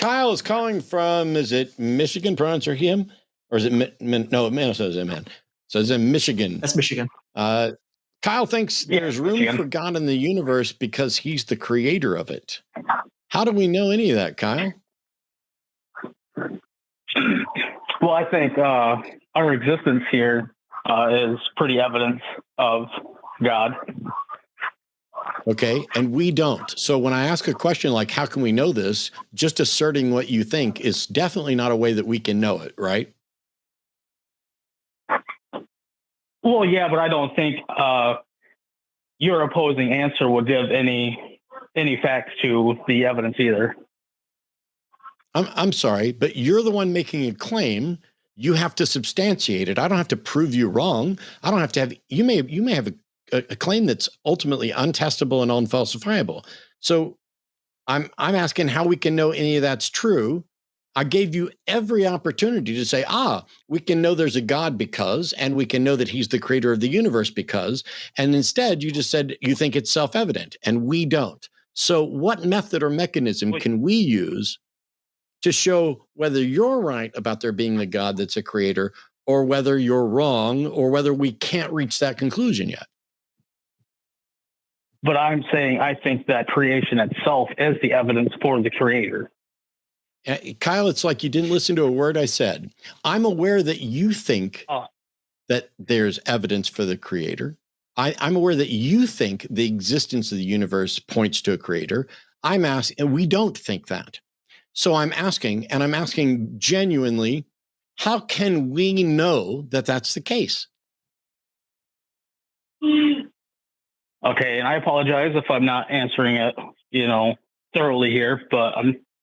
Kyle is calling from, is it Michigan? Pronounce or him? Or is it, no, Minnesota, is it man? So it's in Michigan. That's Michigan. Kyle thinks there's room for God in the universe because he's the creator of it. How do we know any of that, Kyle? Well, I think our existence here is pretty evidence of God. Okay, and we don't. So when I ask a question like, how can we know this? Just asserting what you think is definitely not a way that we can know it, right? Well, yeah, but I don't think your opposing answer will give any facts to the evidence either. I'm sorry, but you're the one making a claim. You have to substantiate it. I don't have to prove you wrong. I don't have to have, you may have a claim that's ultimately untestable and unfalsifiable. So I'm asking how we can know any of that's true. I gave you every opportunity to say, we can know there's a God because, and we can know that he's the creator of the universe because, and instead you just said you think it's self-evident, and we don't. So what method or mechanism can we use to show whether you're right about there being a God that's a creator, or whether you're wrong, or whether we can't reach that conclusion yet? But I'm saying I think that creation itself is the evidence for the creator. Kyle, it's like you didn't listen to a word I said. I'm aware that you think that there's evidence for the creator. I'm aware that you think the existence of the universe points to a creator. I'm asking, and we don't think that. So I'm asking, and I'm asking genuinely, how can we know that that's the case? Okay, and I apologize if I'm not answering it, thoroughly here, but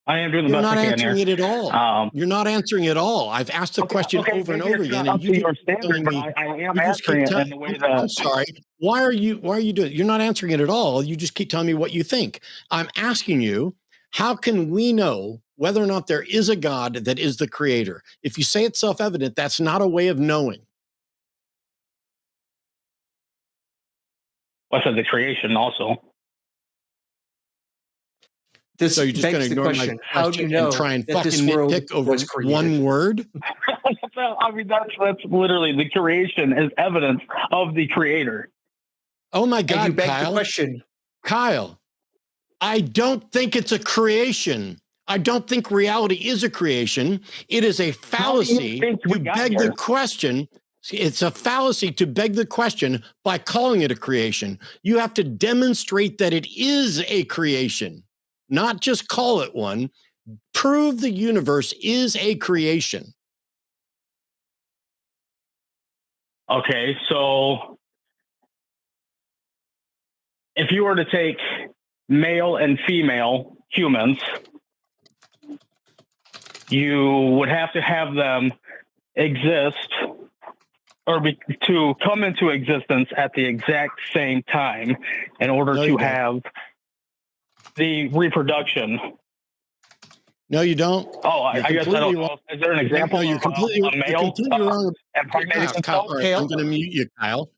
I am doing the best I can here. You're not answering it at all. You're not answering it at all. I've asked the question over and over again, and you keep telling me. I am answering it in the way that. I'm sorry. Why are you doing it? You're not answering it at all. You just keep telling me what you think. I'm asking you, how can we know whether or not there is a God that is the creator? If you say it's self-evident, that's not a way of knowing. I said the creation also. So you're just going to ignore my question, how do you know, and try and fucking nitpick over one word? I mean, that's literally, the creation is evidence of the creator. Oh my God, and you beg Kyle. The question. Kyle, I don't think it's a creation. I don't think reality is a creation. It is a fallacy to beg the question. It's a fallacy to beg the question by calling it a creation. You have to demonstrate that it is a creation, not just call it one. Prove the universe is a creation. Okay, so if you were to take male and female humans, you would have to have them exist to come into existence at the exact same time in order to have the reproduction. No, you don't. Oh, I guess I don't know. Is there an example? No, you're completely wrong. Kyle, right, I'm going to mute you, Kyle.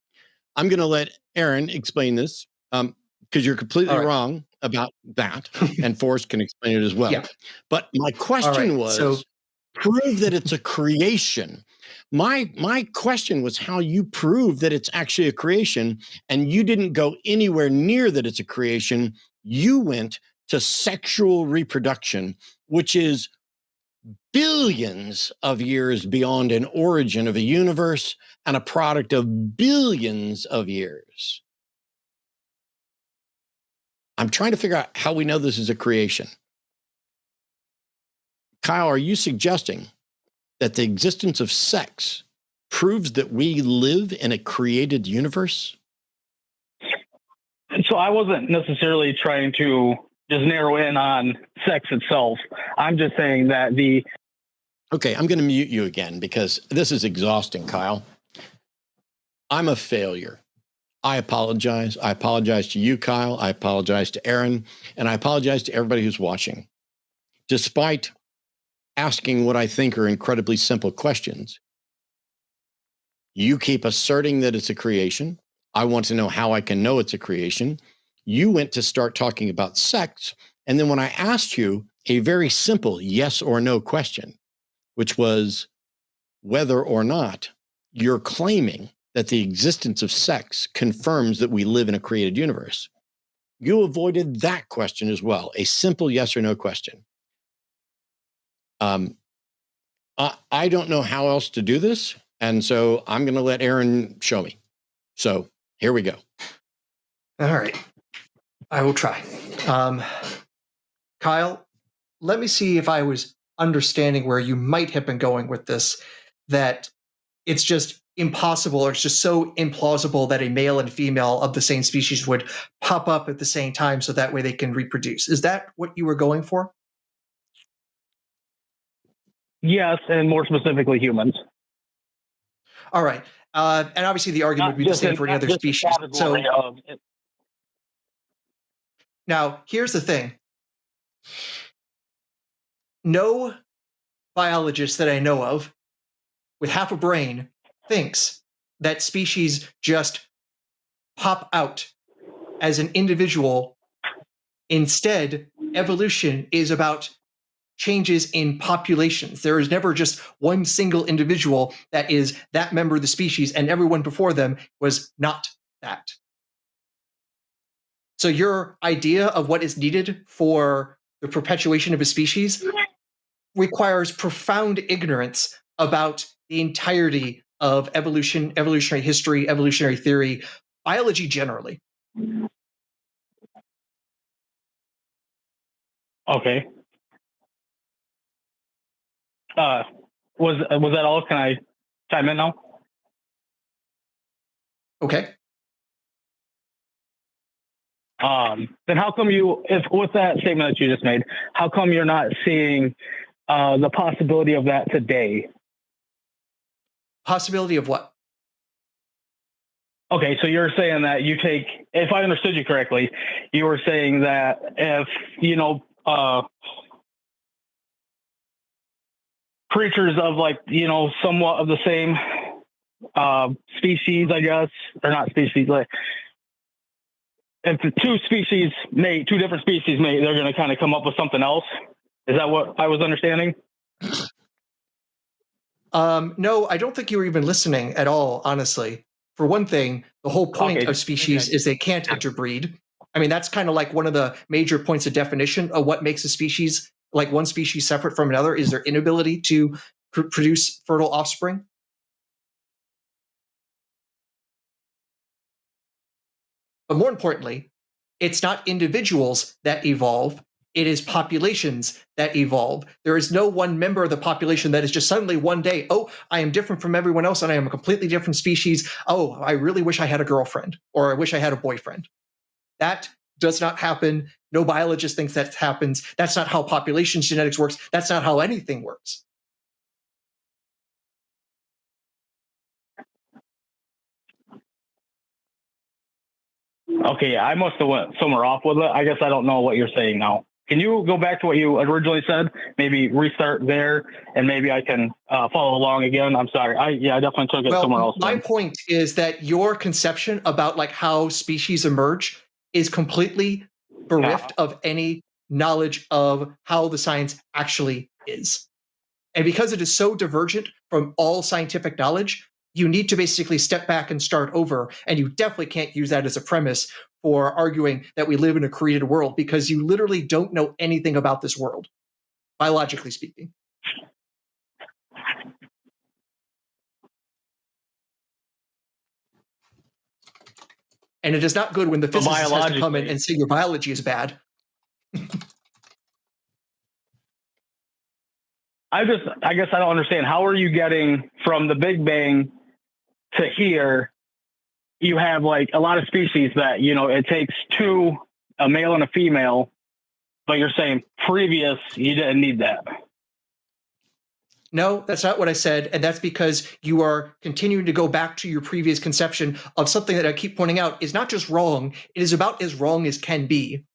I'm going to let Aaron explain this because you're completely wrong about that, and Forrest can explain it as well. Yeah. But my question was, prove that it's a creation. My question was how you prove that it's actually a creation, and you didn't go anywhere near that it's a creation. You went to sexual reproduction, which is billions of years beyond an origin of a universe and a product of billions of years. I'm trying to figure out how we know this is a creation. Kyle, are you suggesting that the existence of sex proves that we live in a created universe? So I wasn't necessarily trying to just narrow in on sex itself. I'm just saying that Okay, I'm going to mute you again because this is exhausting, Kyle. I'm a failure. I apologize. I apologize to you, Kyle. I apologize to Aaron. And I apologize to everybody who's watching. Despite asking what I think are incredibly simple questions, you keep asserting that it's a creation. I want to know how I can know it's a creation. You went to start talking about sex. And then when I asked you, a very simple yes or no question, which was whether or not you're claiming that the existence of sex confirms that we live in a created universe. You avoided that question as well, a simple yes or no question. I don't know how else to do this, and so I'm going to let Aaron show me. So here we go. All right. I will try. Kyle, let me see if I was understanding where you might have been going with this, that it's just impossible or it's just so implausible that a male and female of the same species would pop up at the same time so that way they can reproduce. Is that what you were going for? Yes, and more specifically humans. All right. And obviously the argument would be the same for any other species. So now here's the thing. No biologist that I know of with half a brain thinks that species just pop out as an individual. Instead, evolution is about changes in populations. There is never just one single individual that is that member of the species, and everyone before them was not that. So your idea of what is needed for the perpetuation of a species requires profound ignorance about the entirety of evolution, evolutionary history, evolutionary theory, biology generally. Okay. Was that all? Can I chime in now? Okay. Then how come if with that statement that you just made, how come you're not seeing the possibility of that today? Possibility of what? Okay, so you're saying that if I understood you correctly, you were saying that if, creatures of somewhat of the same species, I guess, or not species, like if the two different species mate, they're going to kind of come up with something else. Is that what I was understanding? No, I don't think you were even listening at all, honestly. For one thing, the whole point of species is they can't interbreed. I mean, that's kind of like one of the major points of definition of what makes a species, like one species separate from another, is their inability to produce fertile offspring. But more importantly, it's not individuals that evolve. It is populations that evolve. There is no one member of the population that is just suddenly one day, oh, I am different from everyone else and I am a completely different species. Oh, I really wish I had a girlfriend, or I wish I had a boyfriend. That does not happen. No biologist thinks that happens. That's not how population genetics works. That's not how anything works. Okay, I must have went somewhere off with it. I guess I don't know what you're saying now. Can you go back to what you originally said? Maybe restart there, and maybe I can follow along again. I'm sorry. I definitely took it somewhere else. My point is that your conception about like how species emerge is completely bereft of any knowledge of how the science actually is. And because it is so divergent from all scientific knowledge, you need to basically step back and start over. And you definitely can't use that as a premise for arguing that we live in a created world, because you literally don't know anything about this world, biologically speaking. And it is not good when the physicist has to come in and say your biology is bad. I guess I don't understand. How are you getting from the Big Bang to here? You have like a lot of species that, it takes two, a male and a female, but you're saying previous, you didn't need that. No, that's not what I said. And that's because you are continuing to go back to your previous conception of something that I keep pointing out is not just wrong. It is about as wrong as can be.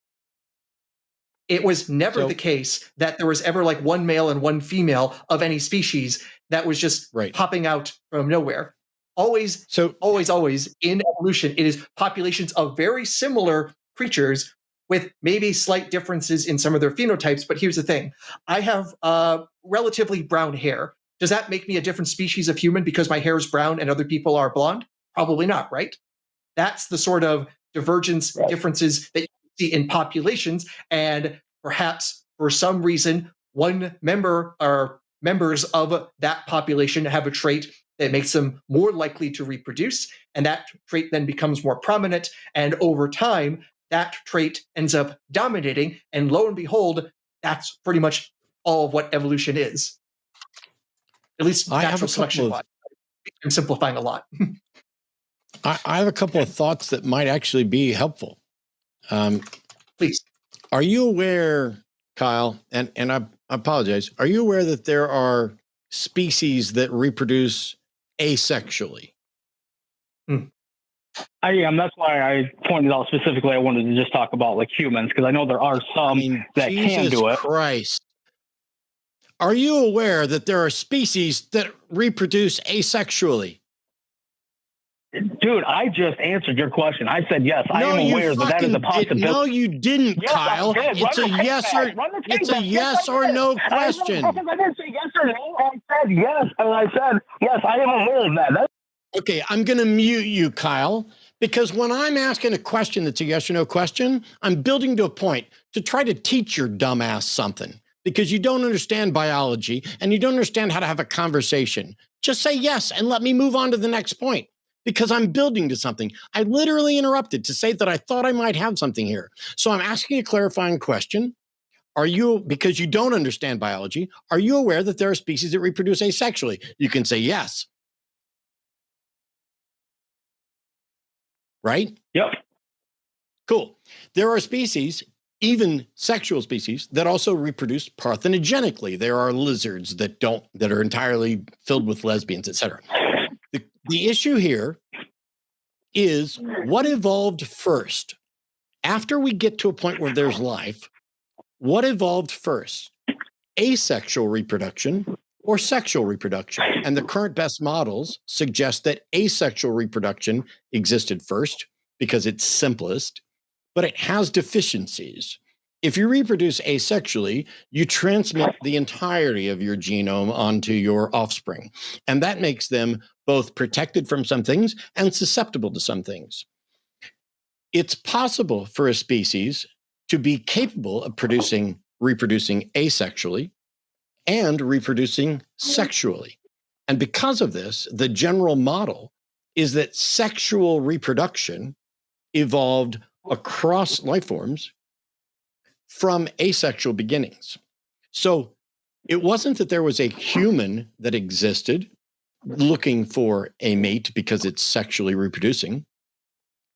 It was never the case that there was ever like one male and one female of any species that was just popping out from nowhere. Always in evolution, it is populations of very similar creatures with maybe slight differences in some of their phenotypes. But here's the thing. I have relatively brown hair. Does that make me a different species of human because my hair is brown and other people are blonde? Probably not, right? That's the sort of divergence differences that you see in populations. And perhaps for some reason, one member or members of that population have a trait that makes them more likely to reproduce. And that trait then becomes more prominent. And over time, that trait ends up dominating. And lo and behold, that's pretty much all of what evolution is. At least natural selection wise. I'm simplifying a lot. I have a couple of thoughts that might actually be helpful. Please. Are you aware, Kyle, and I apologize, are you aware that there are species that reproduce asexually? I am. That's why I pointed out specifically I wanted to just talk about like humans, because I know there are some that can do it. Christ. Are you aware that there are species that reproduce asexually? Dude, I just answered your question. I said yes. I am aware that is a possibility. No, you didn't, yes, Kyle. It's a yes or no question. I didn't say yes or no. I said yes, and I said yes. I am aware of that. Okay, I'm going to mute you, Kyle, because when I'm asking a question that's a yes or no question, I'm building to a point to try to teach your dumbass something because you don't understand biology and you don't understand how to have a conversation. Just say yes and let me move on to the next point. Because I'm building to something. I literally interrupted to say that I thought I might have something here. So I'm asking a clarifying question. Because you don't understand biology, are you aware that there are species that reproduce asexually? You can say yes. Right? Yep. Cool. There are species, even sexual species, that also reproduce parthenogenically. There are lizards that are entirely filled with lesbians, etc. The issue here is what evolved first. After we get to a point where there's life, what evolved first? Asexual reproduction or sexual reproduction? And the current best models suggest that asexual reproduction existed first because it's simplest, but it has deficiencies. If you reproduce asexually, you transmit the entirety of your genome onto your offspring. And that makes them both protected from some things and susceptible to some things. It's possible for a species to be capable of reproducing asexually and reproducing sexually. And because of this, the general model is that sexual reproduction evolved across life forms from asexual beginnings. So it wasn't that there was a human that existed looking for a mate because it's sexually reproducing.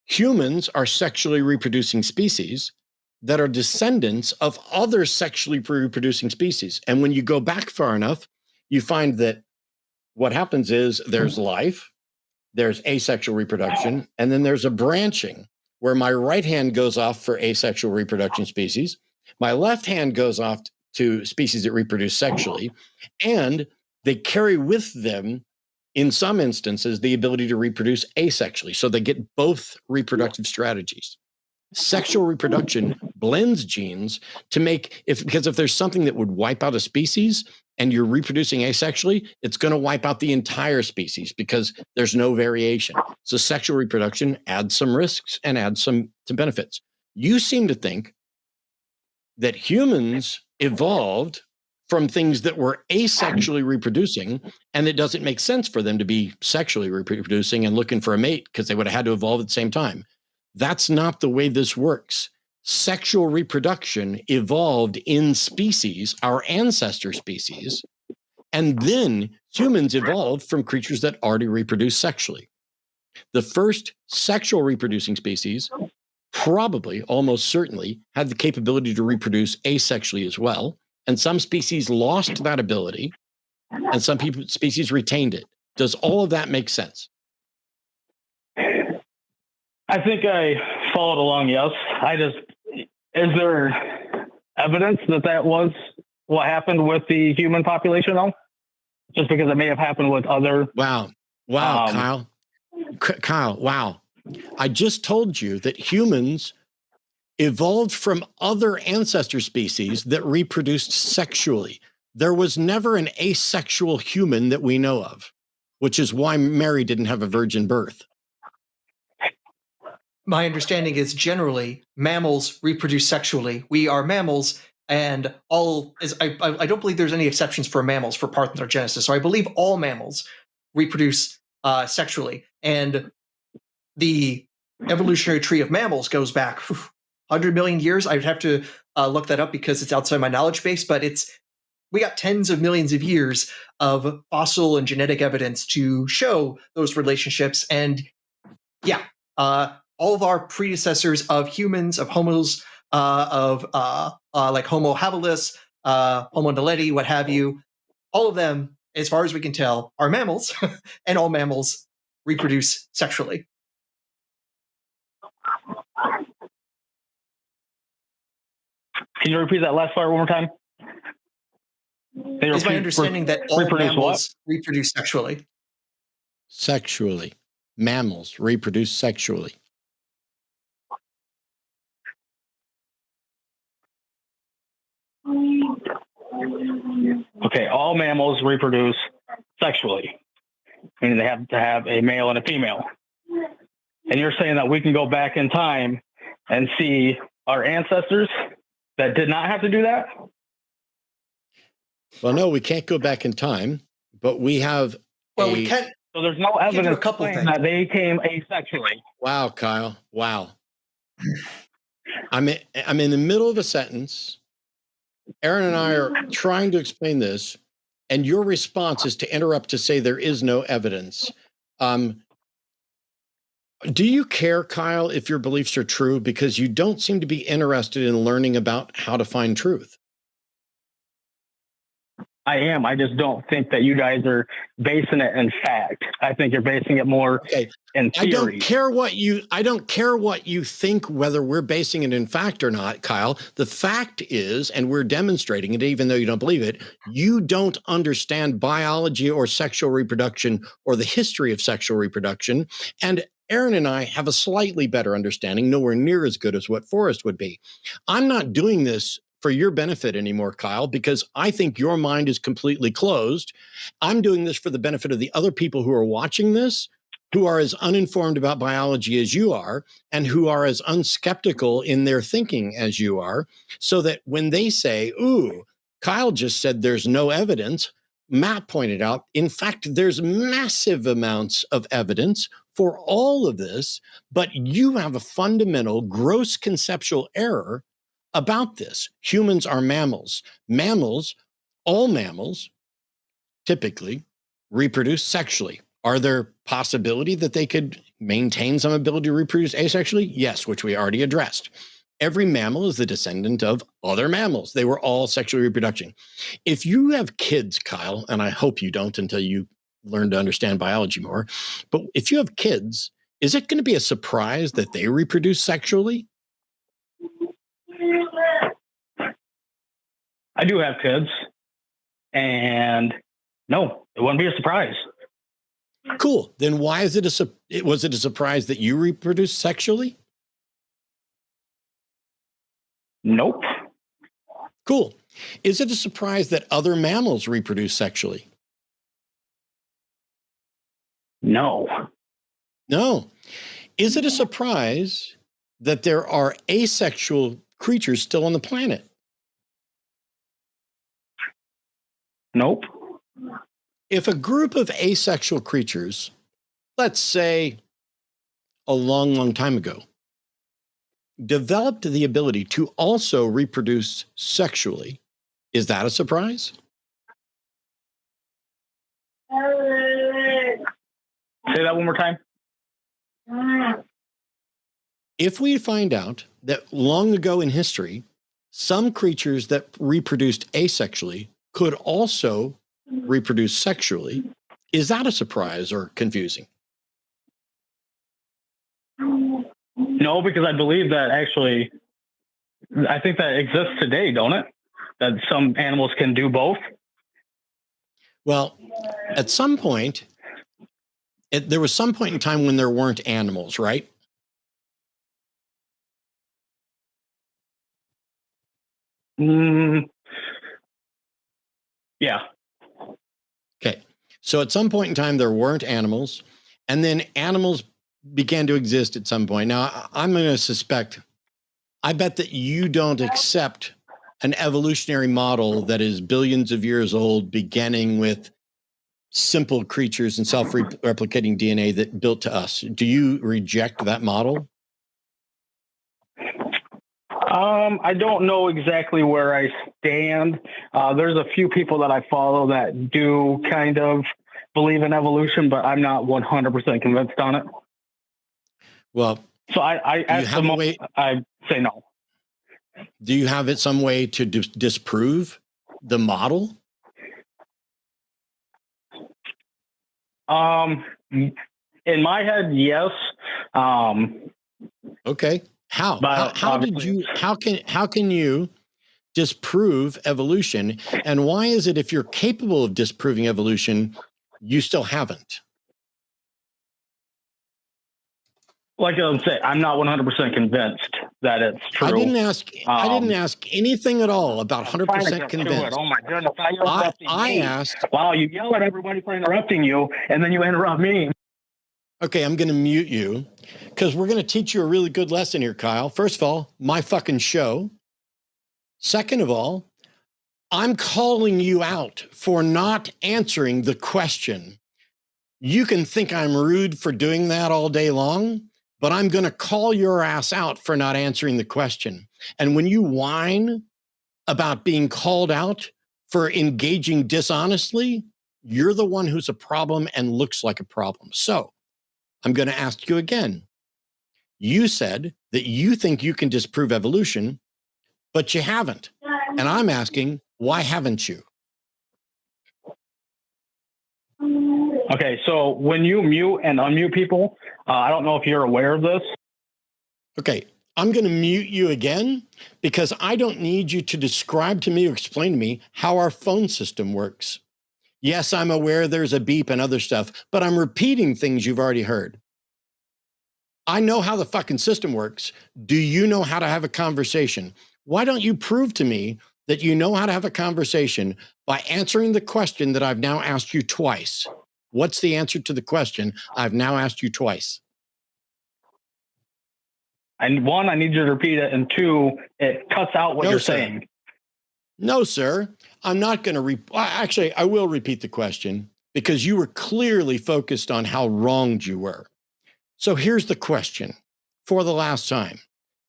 Humans are sexually reproducing species that are descendants of other sexually reproducing species. And when you go back far enough, you find that what happens is there's life, there's asexual reproduction, and then there's a branching where my right hand goes off for asexual reproduction species. My left hand goes off to species that reproduce sexually, and they carry with them, in some instances, the ability to reproduce asexually. So they get both reproductive strategies. Sexual reproduction blends genes to make, because if there's something that would wipe out a species and you're reproducing asexually, it's going to wipe out the entire species because there's no variation. So sexual reproduction adds some risks and adds some benefits. You seem to think that humans evolved from things that were asexually reproducing, and it doesn't make sense for them to be sexually reproducing and looking for a mate because they would have had to evolve at the same time. That's not the way this works. Sexual reproduction evolved in species, our ancestor species, and then humans evolved from creatures that already reproduce sexually. The first sexual reproducing species probably, almost certainly, had the capability to reproduce asexually as well. And some species lost that ability, and some species retained it. Does all of that make sense? I think I followed along, yes. Is there evidence that was what happened with the human population, though? Just because it may have happened with other... Wow, Kyle. Kyle, wow. I just told you that humans evolved from other ancestor species that reproduced sexually. There was never an asexual human that we know of, which is why Mary didn't have a virgin birth. My understanding is generally mammals reproduce sexually. We are mammals, and I don't believe there's any exceptions for mammals for parthenogenesis. So I believe all mammals reproduce sexually, and the evolutionary tree of mammals goes back 100 million years. I'd have to look that up because it's outside my knowledge base, but we got tens of millions of years of fossil and genetic evidence to show those relationships. And yeah, all of our predecessors of humans, of homos, like Homo habilis, Homo naledi, what have you, all of them, as far as we can tell, are mammals, and all mammals reproduce sexually. Can you repeat that last part one more time? It's my understanding that all mammals reproduce sexually. Sexually. Mammals reproduce sexually. Okay, all mammals reproduce sexually, meaning they have to have a male and a female. And you're saying that we can go back in time and see our ancestors that did not have to do that? Well, no, we can't go back in time, but we have. Well, we can't. So there's no evidence a couple things that they came asexually. Wow, Kyle. Wow. I'm in the middle of a sentence. Aaron and I are trying to explain this, and your response is to interrupt to say there is no evidence. Do you care, Kyle, if your beliefs are true? Because you don't seem to be interested in learning about how to find truth. I am. I just don't think that you guys are basing it in fact. I think you're basing it more in theory. I don't care what you think, whether we're basing it in fact or not, Kyle. The fact is, and we're demonstrating it, even though you don't believe it, you don't understand biology or sexual reproduction or the history of sexual reproduction. And Aaron and I have a slightly better understanding, nowhere near as good as what Forrest would be. I'm not doing this for your benefit anymore, Kyle, because I think your mind is completely closed. I'm doing this for the benefit of the other people who are watching this, who are as uninformed about biology as you are, and who are as unskeptical in their thinking as you are, so that when they say, ooh, Kyle just said there's no evidence, Matt pointed out, in fact, there's massive amounts of evidence for all of this, but you have a fundamental, gross conceptual error about this. Humans are mammals. Mammals, all mammals, typically reproduce sexually. Are there possibility that they could maintain some ability to reproduce asexually? Yes, which we already addressed. Every mammal is the descendant of other mammals. They were all sexually reproducing. If you have kids, Kyle, and I hope you don't until you learn to understand biology more, but if you have kids, is it going to be a surprise that they reproduce sexually? I do have kids, and no, it wouldn't be a surprise. Cool. Then why is was it a surprise that you reproduce sexually? Nope. Cool. Is it a surprise that other mammals reproduce sexually? No. No. Is it a surprise that there are asexual creatures still on the planet? Nope. If a group of asexual creatures, let's say a long, long time ago, developed the ability to also reproduce sexually, is that a surprise? Say that one more time. If we find out that long ago in history, some creatures that reproduced asexually could also reproduce sexually, is that a surprise or confusing? No, because I believe that actually, I think that exists today, don't it? That some animals can do both. Well, at some point, there was some point in time when there weren't animals, right? Yeah. Okay. So at some point in time, there weren't animals, and then animals began to exist at some point. Now, I'm going to suspect, I bet that you don't accept an evolutionary model that is billions of years old, beginning with simple creatures and self-replicating DNA that built to us. Do you reject that model? I don't know exactly where I stand. There's a few people that I follow that do kind of believe in evolution, but I'm not 100% convinced on it. Well, so I at the moment, I say no. Do you have it some way to disprove the model? In my head, yes. Okay. How? How can you disprove evolution? And why is it, if you're capable of disproving evolution, you still haven't? Like I'm saying, I'm not 100% convinced that it's true. I didn't ask anything at all about 100% convinced. Oh my goodness! I asked. Wow, you yell at everybody for interrupting you, and then you interrupt me. Okay, I'm going to mute you because we're going to teach you a really good lesson here, Kyle. First of all, my fucking show. Second of all, I'm calling you out for not answering the question. You can think I'm rude for doing that all day long, but I'm going to call your ass out for not answering the question. And when you whine about being called out for engaging dishonestly, you're the one who's a problem and looks like a problem. So I'm going to ask you again. You said that you think you can disprove evolution, but you haven't. And I'm asking, why haven't you? Okay, so when you mute and unmute people, I don't know if you're aware of this. Okay, I'm going to mute you again because I don't need you to describe to me or explain to me how our phone system works. Yes, I'm aware there's a beep and other stuff, but I'm repeating things you've already heard. I know how the fucking system works. Do you know how to have a conversation? Why don't you prove to me that you know how to have a conversation by answering the question that I've now asked you twice? What's the answer to the question I've now asked you twice? And one, I need you to repeat it. And two, it cuts out what you're saying. No, sir. I'm not going to actually, I will repeat the question because you were clearly focused on how wronged you were. So here's the question for the last time.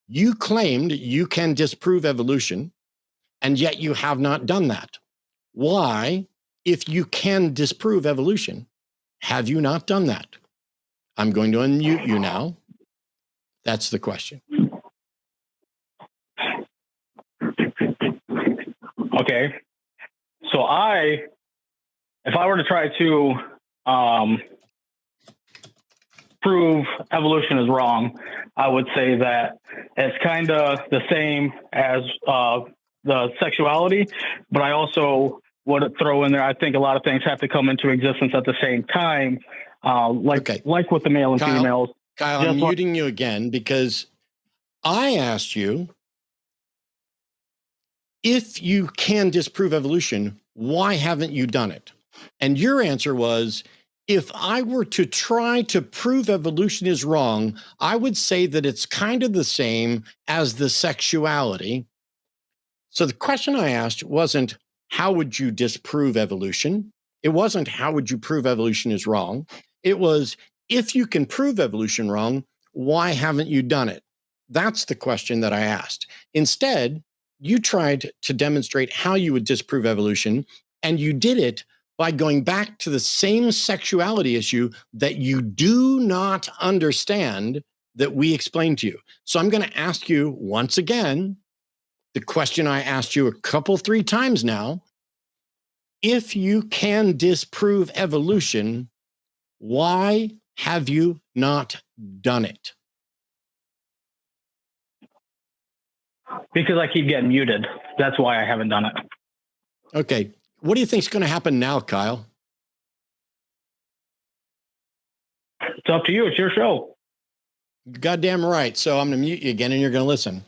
You claimed you can disprove evolution, and yet you have not done that. Why, if you can disprove evolution, have you not done that? I'm going to unmute you now. That's the question. Okay. So if I were to try to prove evolution is wrong, I would say that it's kind of the same as the sexuality, but I also would throw in there, I think a lot of things have to come into existence at the same time, like with the male and females. Kyle, I'm muting you again because I asked you, if you can disprove evolution, why haven't you done it? And your answer was, if I were to try to prove evolution is wrong, I would say that it's kind of the same as the sexuality. So the question I asked wasn't, how would you disprove evolution? It wasn't, how would you prove evolution is wrong? It was, if you can prove evolution wrong, why haven't you done it? That's the question that I asked. Instead, you tried to demonstrate how you would disprove evolution, and you did it by going back to the same sexuality issue that you do not understand that we explained to you. So I'm going to ask you once again, the question I asked you three times now. If you can disprove evolution, why have you not done it? Because I keep getting muted. That's why I haven't done it. Okay. What do you think is going to happen now, Kyle? It's up to you. It's your show. Goddamn right. So I'm going to mute you again and you're going to listen.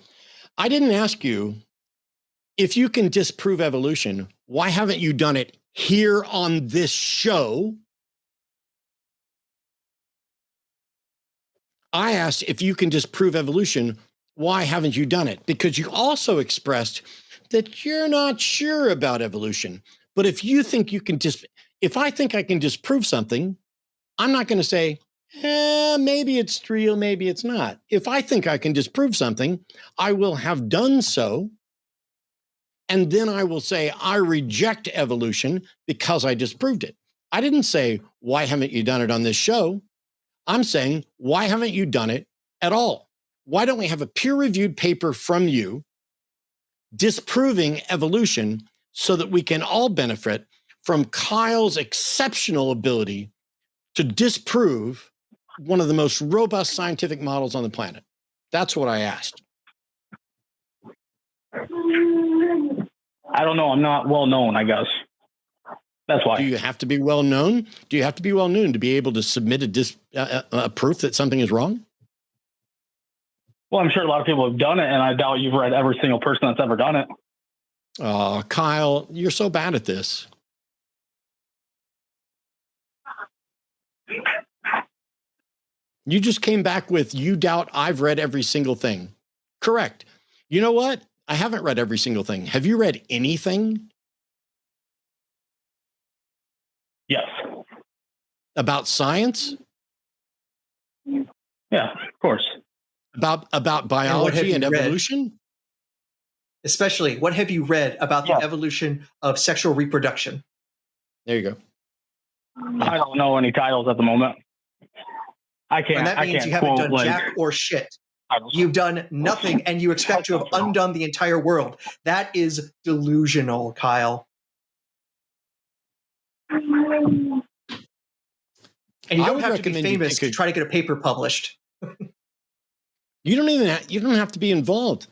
I didn't ask you if you can disprove evolution, why haven't you done it here on this show? I asked if you can disprove evolution, why haven't you done it? Because you also expressed that you're not sure about evolution. But if you think you can if I think I can disprove something, I'm not going to say, maybe it's real, maybe it's not. If I think I can disprove something, I will have done so. And then I will say, I reject evolution because I disproved it. I didn't say, why haven't you done it on this show? I'm saying, why haven't you done it at all? Why don't we have a peer-reviewed paper from you disproving evolution so that we can all benefit from Kyle's exceptional ability to disprove one of the most robust scientific models on the planet? That's what I asked. I don't know. I'm not well known, I guess. That's why. Do you have to be well known? Do you have to be well known to be able to submit a proof that something is wrong? Well, I'm sure a lot of people have done it, and I doubt you've read every single person that's ever done it. Oh, Kyle, you're so bad at this. You just came back with, you doubt I've read every single thing. Correct. You know what? I haven't read every single thing. Have you read anything? Yes. About science? Yeah, of course. About biology and evolution? Especially, what have you read about the evolution of sexual reproduction? There you go. I don't know any titles at the moment. I can't. And that means you haven't done jack or shit. You've done nothing, and you expect to have undone the entire world. That is delusional, Kyle. And you don't have to be famous to try to get a paper published. You don't have to be involved.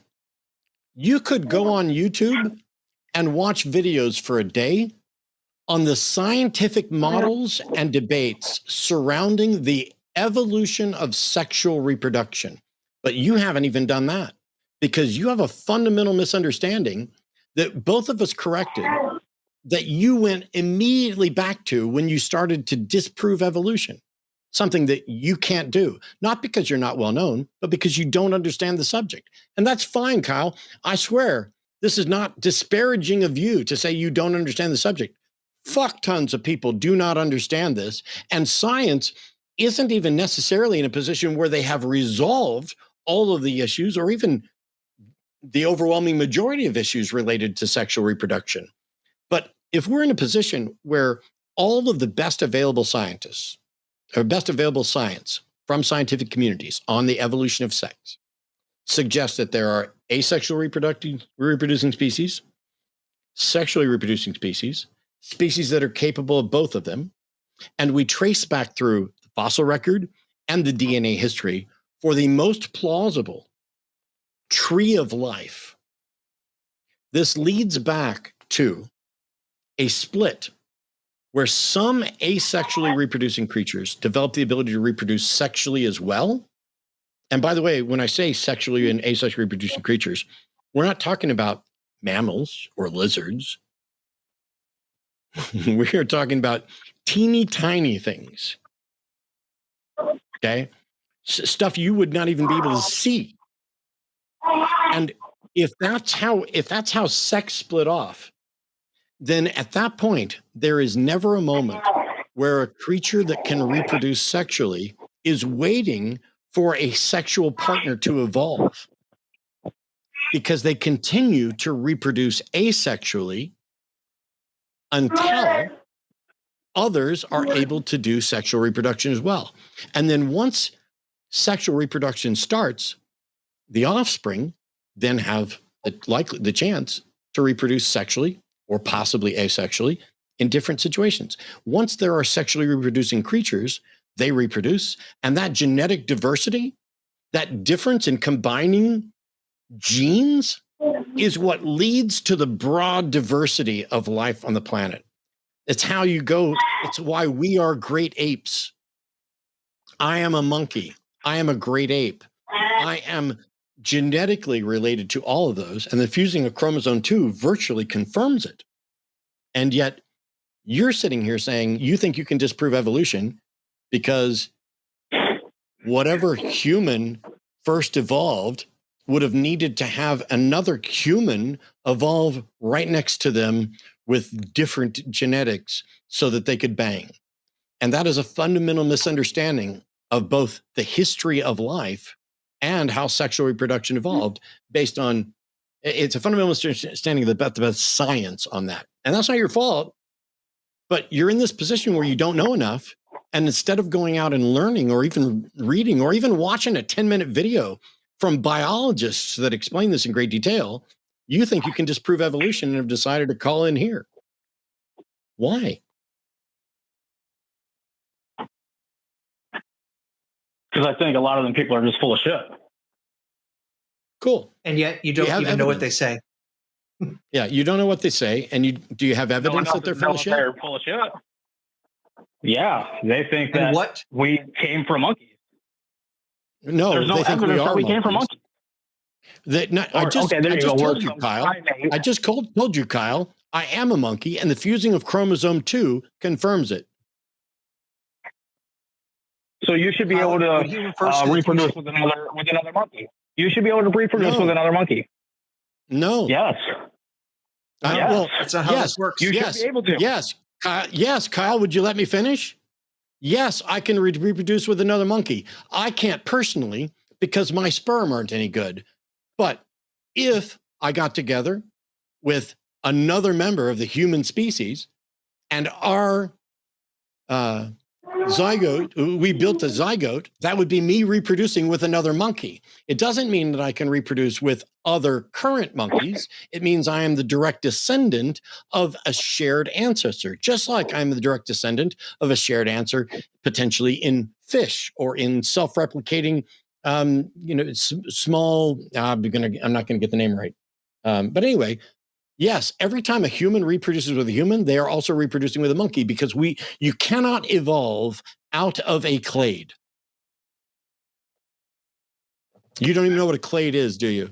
You could go on YouTube and watch videos for a day on the scientific models and debates surrounding the evolution of sexual reproduction. But you haven't even done that because you have a fundamental misunderstanding that both of us corrected that you went immediately back to when you started to disprove evolution, something that you can't do, not because you're not well known, but because you don't understand the subject. And that's fine, Kyle. I swear, this is not disparaging of you to say you don't understand the subject. Fuck tons of people do not understand this. And science isn't even necessarily in a position where they have resolved all of the issues or even the overwhelming majority of issues related to sexual reproduction. But if we're in a position where all of the best available scientists or best available science from scientific communities on the evolution of sex suggests that there are asexual reproducing species, sexually reproducing species, species that are capable of both of them, and we trace back through the fossil record and the DNA history for the most plausible tree of life, this leads back to a split where some asexually reproducing creatures develop the ability to reproduce sexually as well. And by the way, when I say sexually and asexually reproducing creatures, we're not talking about mammals or lizards. We're talking about teeny tiny things. Okay? Stuff you would not even be able to see. And if that's how sex split off, then at that point, there is never a moment where a creature that can reproduce sexually is waiting for a sexual partner to evolve because they continue to reproduce asexually until others are able to do sexual reproduction as well. And then once sexual reproduction starts, the offspring then have the chance to reproduce sexually or possibly asexually in different situations. Once there are sexually reproducing creatures, they reproduce, and that genetic diversity, that difference in combining genes is what leads to the broad diversity of life on the planet. It's how you go. It's why we are great apes. I am a monkey. I am a great ape. I am genetically related to all of those, and the fusing of chromosome 2 virtually confirms it. And yet you're sitting here saying you think you can disprove evolution because whatever human first evolved would have needed to have another human evolve right next to them with different genetics so that they could bang. And that is a fundamental misunderstanding of both the history of life and how sexual reproduction evolved based on, it's a fundamental misunderstanding about the best science on that. And that's not your fault, but you're in this position where you don't know enough. And instead of going out and learning or even reading or even watching a 10-minute video from biologists that explain this in great detail, you think you can disprove evolution and have decided to call in here. Why? Because I think a lot of them people are just full of shit. Cool. And yet you don't even know what they say. Yeah, you don't know what they say, and do you have evidence that they're full of shit? They're full of shit. Yeah, they think that we came from monkeys. No, there's no they think evidence that we came from monkeys. I just told you, Kyle. I just told you, Kyle. I am a monkey, and the fusing of chromosome 2 confirms it. So you should be able to reproduce with another monkey. You should be able to reproduce with another monkey. No. Yes. Yes. Well, that's not how this works. You should be able to. Yes. Yes, Kyle, would you let me finish? Yes, I can reproduce with another monkey. I can't personally because my sperm aren't any good. But if I got together with another member of the human species and our zygote, we built a zygote, that would be me reproducing with another monkey. It doesn't mean that I can reproduce with other current monkeys. It means I am the direct descendant of a shared ancestor, just like I'm the direct descendant of a shared ancestor, potentially in fish or in self-replicating, small, I'm not going to get the name right. But anyway, yes, every time a human reproduces with a human, they are also reproducing with a monkey because you cannot evolve out of a clade. You don't even know what a clade is, do you?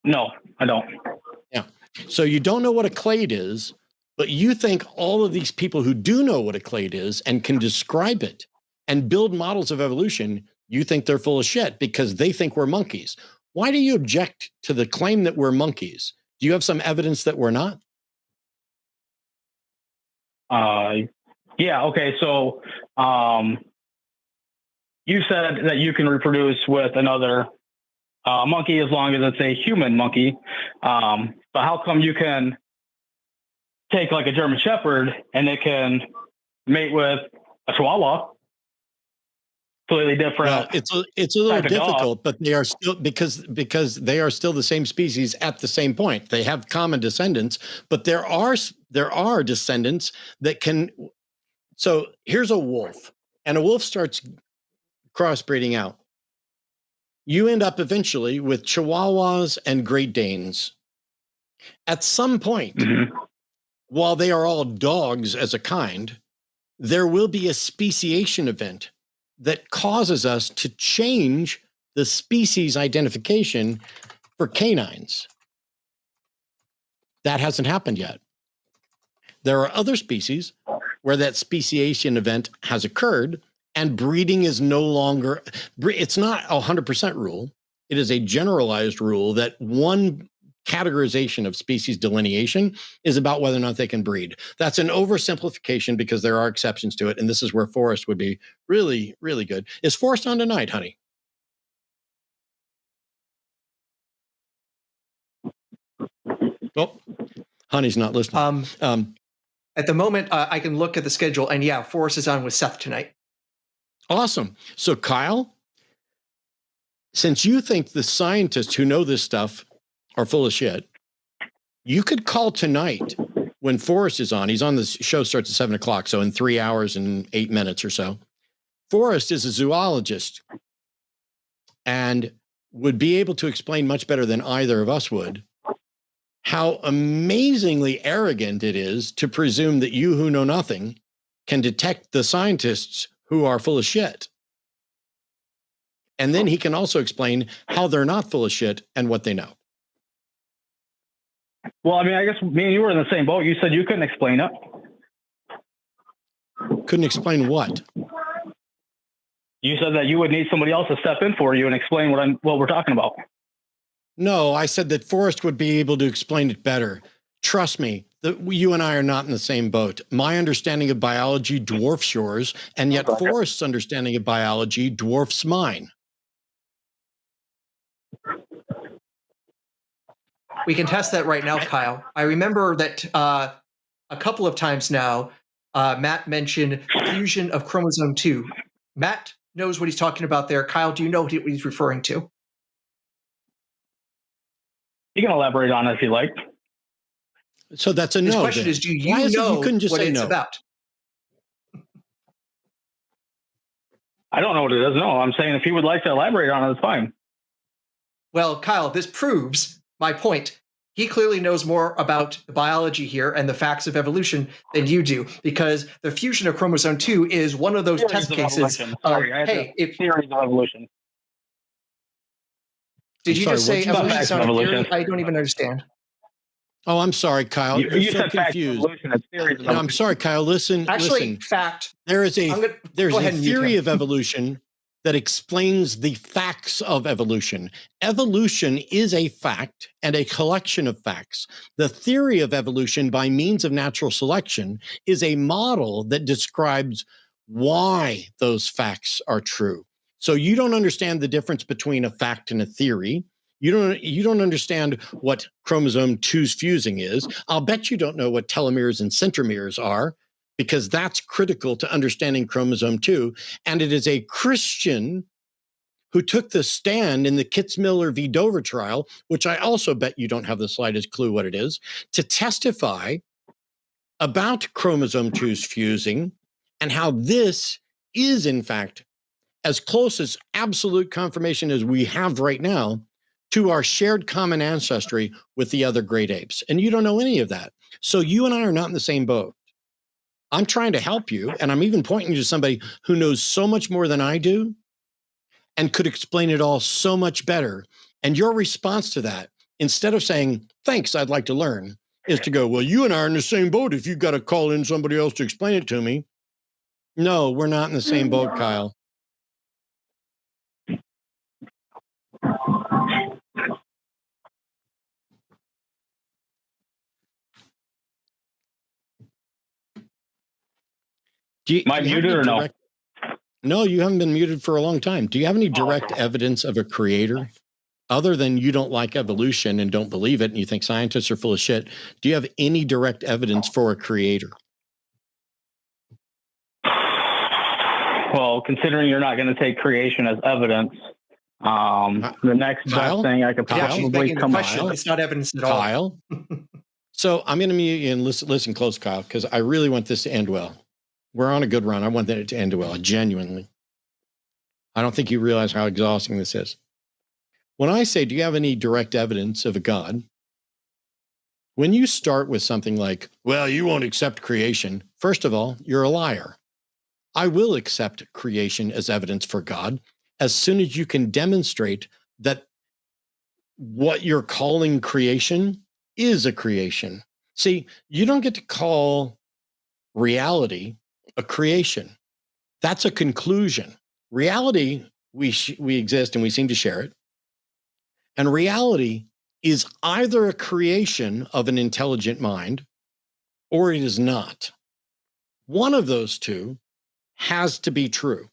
No, I don't. Yeah. So you don't know what a clade is, but you think all of these people who do know what a clade is and can describe it and build models of evolution, you think they're full of shit because they think we're monkeys. Why do you object to the claim that we're monkeys? Do you have some evidence that we're not? Yeah. Okay. So, you said that you can reproduce with another monkey as long as it's a human monkey. But how come you can take like a German Shepherd and it can mate with a Chihuahua? Completely different. Well, it's a little difficult, but they are still because they are still the same species at the same point. They have common descendants, but there are descendants that can. So here's a wolf, and a wolf starts crossbreeding out. You end up eventually with Chihuahuas and Great Danes. At some point, while they are all dogs as a kind, there will be a speciation event that causes us to change the species identification for canines. That hasn't happened yet. There are other species where that speciation event has occurred and breeding is no longer, it's not a 100% rule. It is a generalized rule that one categorization of species delineation is about whether or not they can breed. That's an oversimplification because there are exceptions to it. And this is where Forrest would be really, really good. Is Forrest on tonight, honey? Oh, honey's not listening. At the moment, I can look at the schedule and yeah, Forrest is on with Seth tonight. Awesome. So Kyle, since you think the scientists who know this stuff are full of shit, you could call tonight when Forrest is on. He's on, the show starts at 7 o'clock, so in 3 hours and 8 minutes or so. Forrest is a zoologist and would be able to explain much better than either of us would how amazingly arrogant it is to presume that you who know nothing can detect the scientists who are full of shit. And then he can also explain how they're not full of shit and what they know. Well, I mean, I guess me and you were in the same boat. You said you couldn't explain it. Couldn't explain what? You said that you would need somebody else to step in for you and explain what we're talking about. No, I said that Forrest would be able to explain it better. Trust me, you and I are not in the same boat. My understanding of biology dwarfs yours, and yet Forrest's understanding of biology dwarfs mine. We can test that right now, Kyle. I remember that a couple of times now, Matt mentioned fusion of chromosome 2. Matt knows what he's talking about there. Kyle, do you know what he's referring to? You can elaborate on it if you like. So that's a no. His question is, do you know what it's about? I don't know what it is. No, I'm saying if he would like to elaborate on it, it's fine. Well, Kyle, this proves my point. He clearly knows more about the biology here and the facts of evolution than you do, because the fusion of chromosome 2 is one of those test cases. Theories of evolution. Did you just say evolution on a theory? I don't even understand. Oh, I'm sorry, Kyle. You so said confused. No, I'm sorry, Kyle. Listen. Fact. There's a theory of evolution that explains the facts of evolution. Evolution is a fact and a collection of facts. The theory of evolution by means of natural selection is a model that describes why those facts are true. So you don't understand the difference between a fact and a theory. You don't understand what chromosome 2's fusing is. I'll bet you don't know what telomeres and centromeres are, because that's critical to understanding chromosome 2. And it is a Christian who took the stand in the Kitzmiller v. Dover trial, which I also bet you don't have the slightest clue what it is, to testify about chromosome 2's fusing and how this is, in fact, as close as absolute confirmation as we have right now to our shared common ancestry with the other great apes. And you don't know any of that. So you and I are not in the same boat. I'm trying to help you, and I'm even pointing you to somebody who knows so much more than I do and could explain it all so much better. And your response to that, instead of saying, thanks, I'd like to learn, is to go, well, you and I are in the same boat if you've got to call in somebody else to explain it to me. No, we're not in the same boat, Kyle. Am I muted or no? No, you haven't been muted for a long time. Do you have any direct evidence of a creator? Other than you don't like evolution and don't believe it and you think scientists are full of shit, do you have any direct evidence for a creator? Well, considering you're not going to take creation as evidence, the next best thing I could possibly come up with. It's not evidence at all. Kyle? So I'm going to mute you and listen close, Kyle, because I really want this to end well. We're on a good run. I want that to end well, genuinely. I don't think you realize how exhausting this is. When I say, do you have any direct evidence of a God? When you start with something like, well, you won't accept creation, first of all, you're a liar. I will accept creation as evidence for God as soon as you can demonstrate that what you're calling creation is a creation. See, you don't get to call reality a creation. That's a conclusion. Reality, we exist and we seem to share it. And reality is either a creation of an intelligent mind or it is not. One of those two has to be true.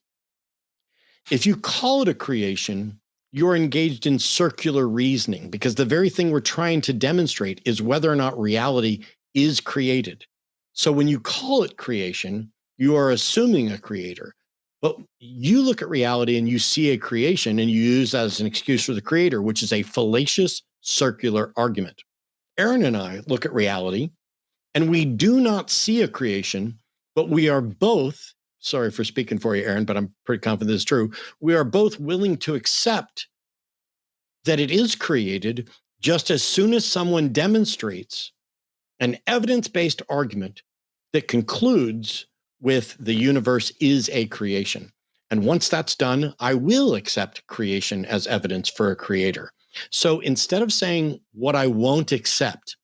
If you call it a creation, you're engaged in circular reasoning, because the very thing we're trying to demonstrate is whether or not reality is created. So when you call it creation, you are assuming a creator. But you look at reality and you see a creation and you use that as an excuse for the creator, which is a fallacious circular argument. Aaron and I look at reality and we do not see a creation, but we are both, sorry for speaking for you, Aaron, but I'm pretty confident this is true. We are both willing to accept that it is created just as soon as someone demonstrates an evidence-based argument that concludes with the universe is a creation. And once that's done, I will accept creation as evidence for a creator. So instead of saying what I won't accept,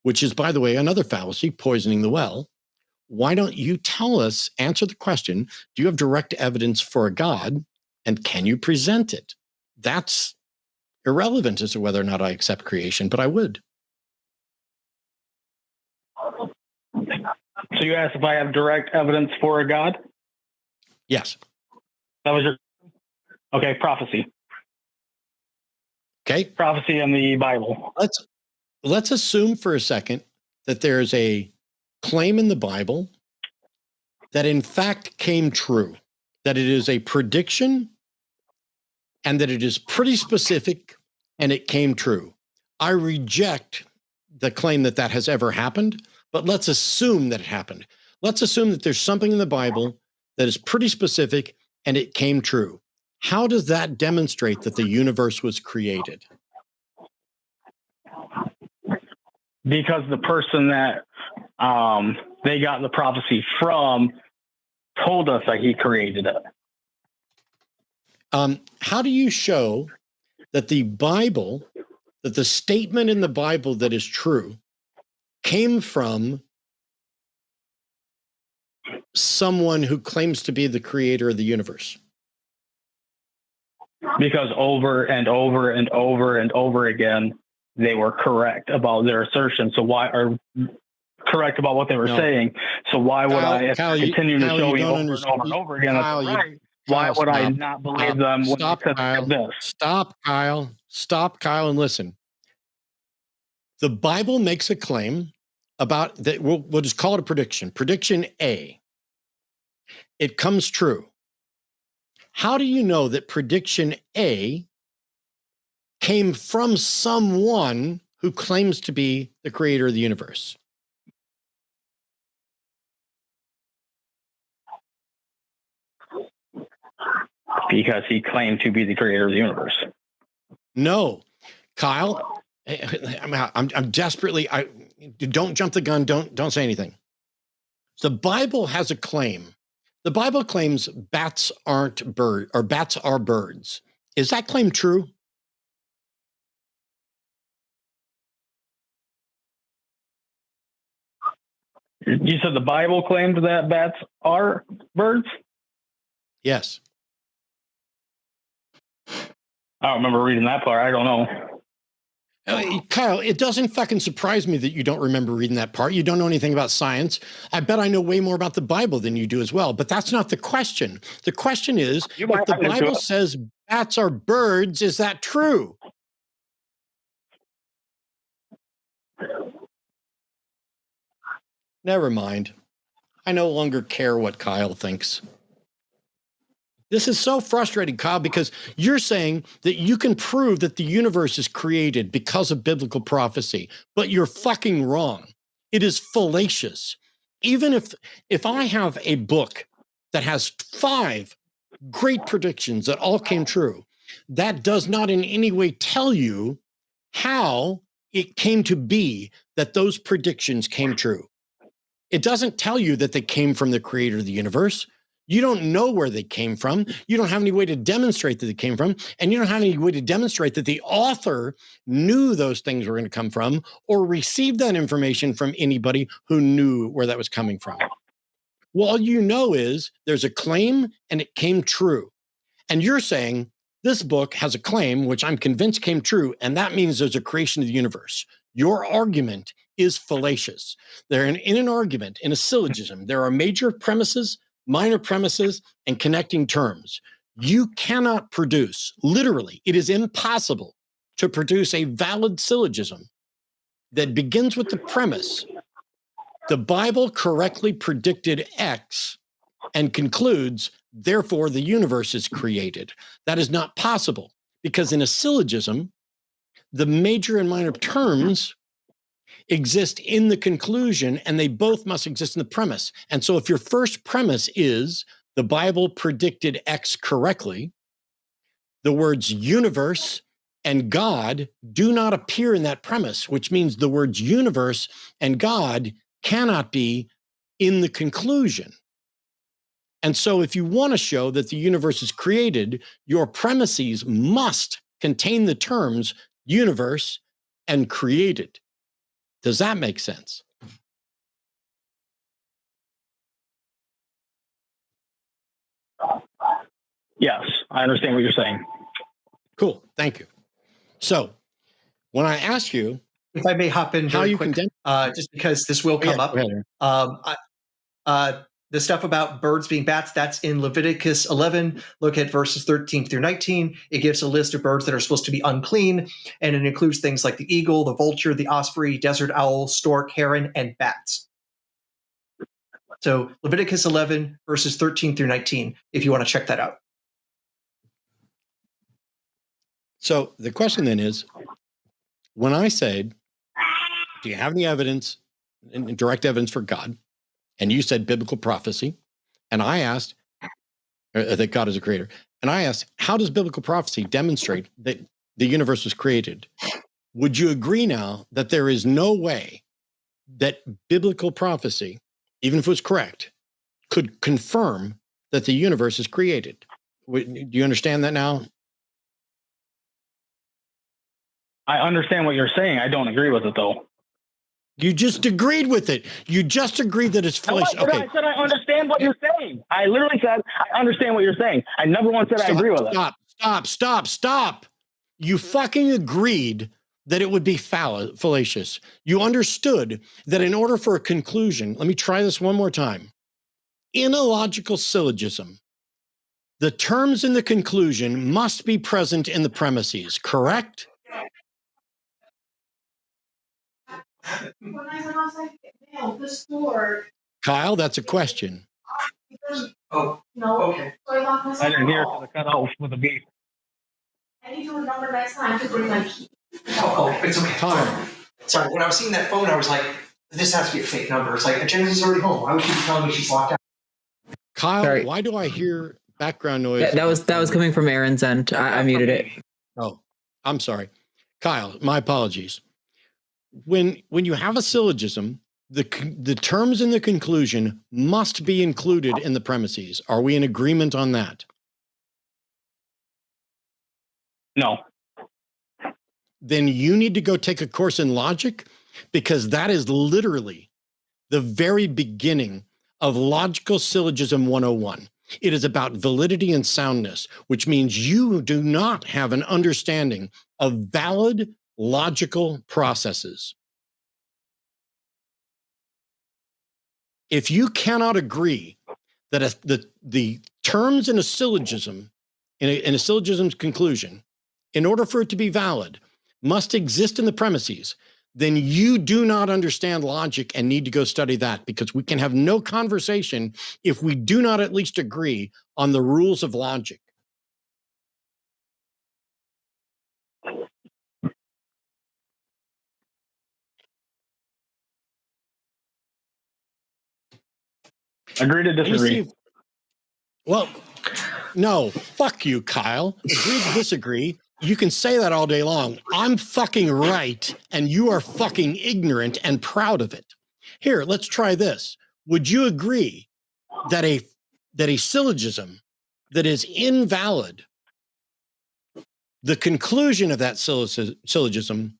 which is, by the way, another fallacy, poisoning the well, why don't you tell us, answer the question, do you have direct evidence for a God, and can you present it? That's irrelevant as to whether or not I accept creation, but I would. So you asked if I have direct evidence for a God? Yes. That was your... Okay, prophecy. Okay. Prophecy in the Bible. Let's assume for a second that there's a claim in the Bible that in fact came true, that it is a prediction and that it is pretty specific and it came true. I reject the claim that that has ever happened, but let's assume that it happened. Let's assume that there's something in the Bible that is pretty specific and it came true. How does that demonstrate that the universe was created? Because the person that they got the prophecy from told us that he created it. How do you show that the Bible, that the statement in the Bible that is true came from someone who claims to be the creator of the universe? Because over and over and over and over again, they were correct about their assertion. So why are correct about what they were saying? So why would I continue to show you over and over and over again? That's right. Why would I not believe them when they said they did this? Stop, Kyle. Stop, Kyle, and listen. The Bible makes a claim about that. We'll just call it a prediction. Prediction A. It comes true. How do you know that prediction A came from someone who claims to be the creator of the universe? Because he claimed to be the creator of the universe. No, Kyle, I'm desperately, don't jump the gun. Don't say anything. The Bible has a claim. The Bible claims bats aren't birds, or bats are birds. Is that claim true? You said the Bible claimed that bats are birds? Yes. I don't remember reading that part. I don't know. Kyle, it doesn't fucking surprise me that you don't remember reading that part. You don't know anything about science. I bet I know way more about the Bible than you do as well. But that's not the question. The question is, if the Bible says bats are birds, is that true? Never mind. I no longer care what Kyle thinks. This is so frustrating, Kyle, because you're saying that you can prove that the universe is created because of biblical prophecy, but you're fucking wrong. It is fallacious. Even if I have a book that has 5 great predictions that all came true, that does not in any way tell you how it came to be that those predictions came true. It doesn't tell you that they came from the creator of the universe. You don't know where they came from. You don't have any way to demonstrate that they came from. And you don't have any way to demonstrate that the author knew those things were going to come from or received that information from anybody who knew where that was coming from. Well, all you know is there's a claim and it came true. And you're saying this book has a claim, which I'm convinced came true, and that means there's a creation of the universe. Your argument is fallacious. In an argument, in a syllogism, there are major premises, minor premises, and connecting terms. You cannot produce, literally, it is impossible to produce a valid syllogism that begins with the premise, the Bible correctly predicted X, and concludes, therefore, the universe is created. That is not possible, because in a syllogism, the major and minor terms exist in the conclusion, and they both must exist in the premise. And so if your first premise is the Bible predicted X correctly, the words universe and God do not appear in that premise, which means the words universe and God cannot be in the conclusion. And so if you want to show that the universe is created, your premises must contain the terms universe and created. Does that make sense? Yes, I understand what you're saying. Cool. Thank you. So when I ask you, if I may hop in how very you quick, just because this will come up. The stuff about birds being bats, that's in Leviticus 11. Look at verses 13 through 19. It gives a list of birds that are supposed to be unclean, and it includes things like the eagle, the vulture, the osprey, desert owl, stork, heron, and bats. So Leviticus 11, verses 13 through 19, if you want to check that out. So the question then is, when I said, do you have any evidence, direct evidence for God? And you said biblical prophecy. And I asked that God is a creator. And I asked, how does biblical prophecy demonstrate that the universe was created? Would you agree now that there is no way that biblical prophecy, even if it was correct, could confirm that the universe is created? Do you understand that now? I understand what you're saying. I don't agree with it, though. You just agreed with it. You just agreed that it's fallacious. No, I said I understand what you're saying. I literally said I understand what you're saying. I never once said I agree with it. Stop. You fucking agreed that it would be fallacious. You understood that in order for a conclusion, let me try this one more time. In a logical syllogism, the terms in the conclusion must be present in the premises, correct? When I went outside to get mail, the store. Kyle, that's a question. Oh, no. Okay. I didn't hear it because I cut off with a beep. I need to remember next time to bring my key. Oh, it's okay. Kyle. Sorry, when I was seeing that phone, I was like, this has to be a fake number. It's like, Janice is already home. Why would she be telling me she's locked out? Kyle, sorry. Why do I hear background noise? That was coming from Aaron's end. I muted it. Oh, I'm sorry. Kyle, my apologies. When you have a syllogism, the terms in the conclusion must be included in the premises. Are we in agreement on that? No. Then you need to go take a course in logic, because that is literally the very beginning of logical syllogism 101. It is about validity and soundness, which means you do not have an understanding of valid logical processes. If you cannot agree that the terms in a syllogism, in a syllogism's conclusion, in order for it to be valid, must exist in the premises, then you do not understand logic and need to go study that, because we can have no conversation if we do not at least agree on the rules of logic. Agree to disagree. Well, no, fuck you, Kyle. Agree to disagree. You can say that all day long. I'm fucking right, and you are fucking ignorant and proud of it. Here, let's try this. Would you agree that a syllogism that is invalid, the conclusion of that syllogism,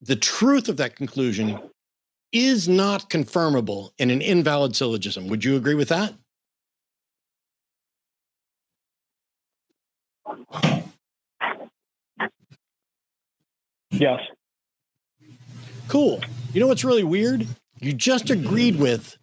the truth of that conclusion, is not confirmable in an invalid syllogism? Would you agree with that? Yes. Cool. You know what's really weird? You just agreed with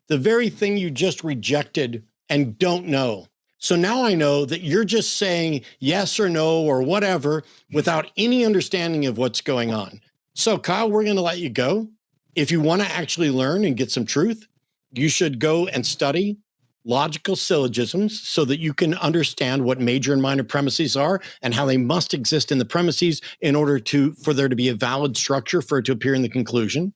the very thing you just rejected and don't know. So now I know that you're just saying yes or no or whatever without any understanding of what's going on. So Kyle, we're going to let you go. If you want to actually learn and get some truth, you should go and study logical syllogisms so that you can understand what major and minor premises are and how they must exist in the premises in order for there to be a valid structure for it to appear in the conclusion.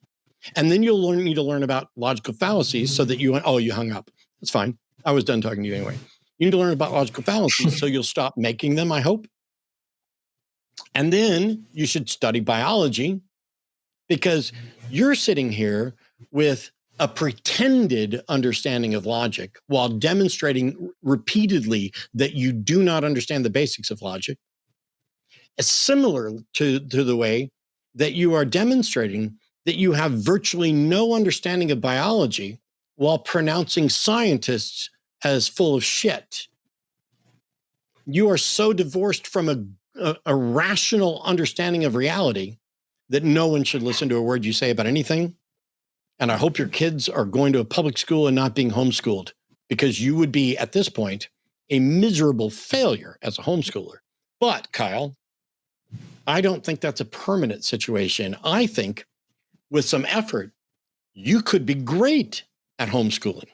And then you'll need to learn about logical fallacies so that you hung up. That's fine. I was done talking to you anyway. You need to learn about logical fallacies so you'll stop making them, I hope. And then you should study biology, because you're sitting here with a pretended understanding of logic while demonstrating repeatedly that you do not understand the basics of logic, is similar to the way that you are demonstrating that you have virtually no understanding of biology while pronouncing scientists as full of shit. You are so divorced from a rational understanding of reality that no one should listen to a word you say about anything. And I hope your kids are going to a public school and not being homeschooled, because you would be, at this point, a miserable failure as a homeschooler. But, Kyle, I don't think that's a permanent situation. I think with some effort, you could be great at homeschooling.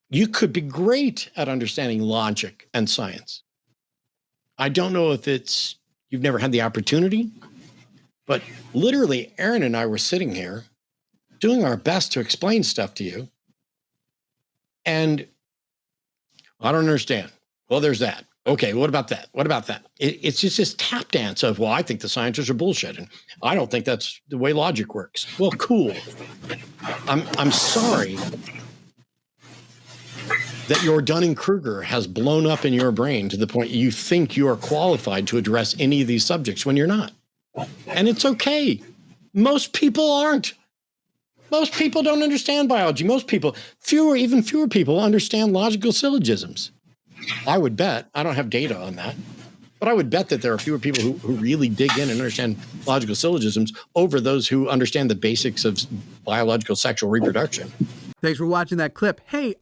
You could be great at understanding logic and science. I don't know if you've never had the opportunity, but literally, Aaron and I were sitting here doing our best to explain stuff to you. And I don't understand. Well, there's that. Okay, what about that? What about that? It's just this tap dance of, well, I think the scientists are bullshit, and I don't think that's the way logic works. Well, cool. I'm sorry that your Dunning-Kruger has blown up in your brain to the point you think you are qualified to address any of these subjects when you're not. And it's okay. Most people aren't. Most people don't understand biology. Most people, even fewer people understand logical syllogisms. I would bet, I don't have data on that, but I would bet that there are fewer people who really dig in and understand logical syllogisms over those who understand the basics of biological sexual reproduction. Thanks for watching that clip. Hey,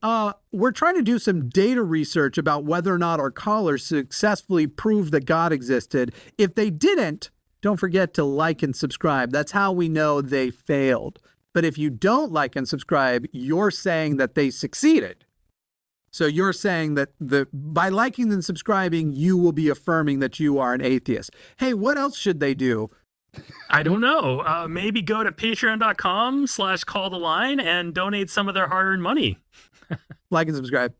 we're trying to do some data research about whether or not our callers successfully proved that God existed. If they didn't, don't forget to like and subscribe. That's how we know they failed. But if you don't like and subscribe, you're saying that they succeeded. So you're saying that by liking and subscribing, you will be affirming that you are an atheist. Hey, what else should they do? I don't know. Maybe go to patreon.com/calltheline and donate some of their hard-earned money. Like and subscribe.